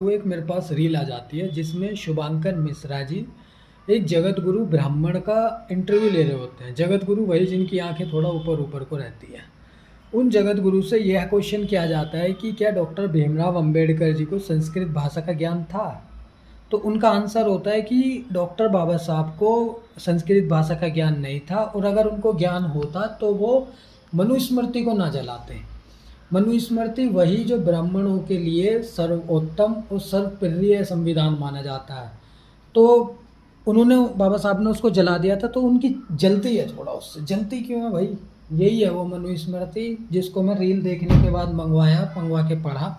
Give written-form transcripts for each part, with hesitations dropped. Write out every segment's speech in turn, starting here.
वो एक मेरे पास रील आ जाती है जिसमें शुभांकर मिश्रा जी एक जगत गुरु ब्राह्मण का इंटरव्यू ले रहे होते हैं। जगत गुरु वही जिनकी आंखें थोड़ा ऊपर ऊपर को रहती हैं। उन जगत गुरु से यह क्वेश्चन किया जाता है कि क्या डॉक्टर भीमराव अंबेडकर जी को संस्कृत भाषा का ज्ञान था। तो उनका आंसर होता है कि डॉक्टर बाबा साहब को संस्कृत भाषा का ज्ञान नहीं था, और अगर उनको ज्ञान होता तो वो मनुस्मृति को ना जलाते। मनुस्मृति वही जो ब्राह्मणों के लिए सर्वोत्तम और सर्वप्रिय संविधान माना जाता है। तो उन्होंने बाबा साहब ने उसको जला दिया था, तो उनकी जलती है थोड़ा। उससे जलती क्यों है भाई? यही है वो मनुस्मृति जिसको मैं रील देखने के बाद मंगवा के पढ़ा।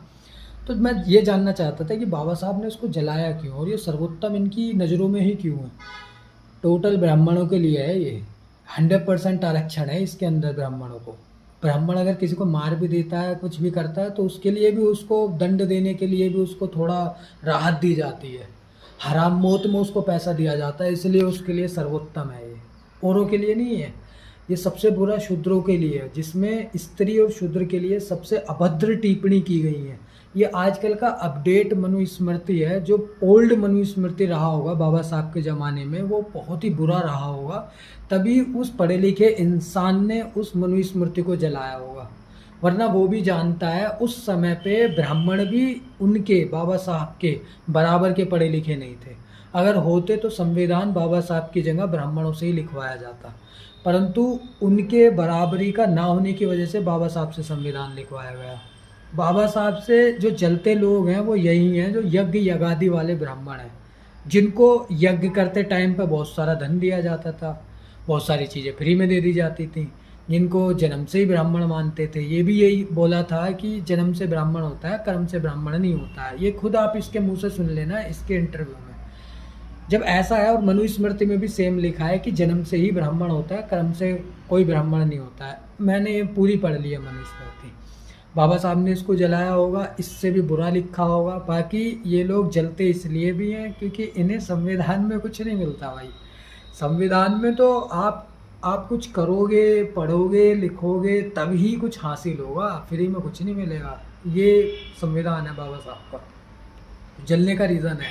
तो मैं ये जानना चाहता था कि बाबा साहब ने उसको जलाया क्यों, और ये सर्वोत्तम इनकी नज़रों में ही क्यों है। टोटल ब्राह्मणों के लिए है ये। 100% आरक्षण है इसके अंदर ब्राह्मणों को। ब्राह्मण अगर किसी को मार भी देता है, कुछ भी करता है, तो उसके लिए भी उसको दंड देने के लिए भी उसको थोड़ा राहत दी जाती है। हराम मौत में उसको पैसा दिया जाता है, इसलिए उसके लिए सर्वोत्तम है ये। औरों के लिए नहीं है। ये सबसे बुरा शूद्रों के लिए है, जिसमें स्त्री और शूद्र के लिए सबसे अभद्र टिप्पणी की गई है। ये आजकल का अपडेट मनुस्मृति है। जो ओल्ड मनुस्मृति रहा होगा बाबा साहब के ज़माने में, वो बहुत ही बुरा रहा होगा, तभी उस पढ़े लिखे इंसान ने उस मनुस्मृति को जलाया होगा। वरना वो भी जानता है उस समय पे ब्राह्मण भी उनके बाबा साहब के बराबर के पढ़े लिखे नहीं थे। अगर होते तो संविधान बाबा साहब की जगह ब्राह्मणों से ही लिखवाया जाता, परंतु उनके बराबरी का ना होने की वजह से बाबा साहब से संविधान लिखवाया गया। बाबा साहब से जो जलते लोग हैं वो यही हैं जो यज्ञ यगादि वाले ब्राह्मण हैं, जिनको यज्ञ करते टाइम पे बहुत सारा धन दिया जाता था, बहुत सारी चीज़ें फ्री में दे दी जाती थी, जिनको जन्म से ही ब्राह्मण मानते थे। ये भी यही बोला था कि जन्म से ब्राह्मण होता है, कर्म से ब्राह्मण नहीं होता है। ये खुद आप इसके मुंह से सुन लेना इसके इंटरव्यू में। जब ऐसा है, और मनुस्मृति में भी सेम लिखा है कि जन्म से ही ब्राह्मण होता है, कर्म से कोई ब्राह्मण नहीं होता है। मैंने ये पूरी पढ़ ली है मनुस्मृति। बाबा साहब ने इसको जलाया होगा, इससे भी बुरा लिखा होगा। बाकी ये लोग जलते इसलिए भी हैं क्योंकि इन्हें संविधान में कुछ नहीं मिलता भाई। संविधान में तो आप कुछ करोगे, पढ़ोगे, लिखोगे, तभी कुछ हासिल होगा। फ्री में कुछ नहीं मिलेगा। ये संविधान है बाबा साहब का, जलने का रीज़न है।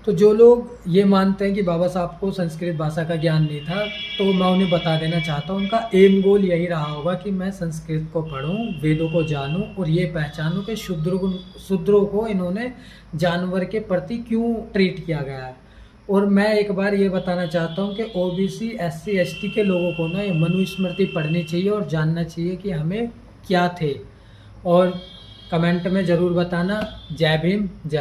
तो जो लोग ये मानते हैं कि बाबा साहब को संस्कृत भाषा का ज्ञान नहीं था, तो मैं उन्हें बता देना चाहता हूँ, उनका एम गोल यही रहा होगा कि मैं संस्कृत को पढूं, वेदों को जानूं, और ये पहचानूं कि शूद्रों को इन्होंने जानवर के प्रति क्यों ट्रीट किया गया है। और मैं एक बार ये बताना चाहता हूँ कि ओबीसी, एससी, एसटी के लोगों को ना ये मनुस्मृति पढ़नी चाहिए और जानना चाहिए कि हमें क्या थे। और कमेंट में ज़रूर बताना। जय भीम, जय।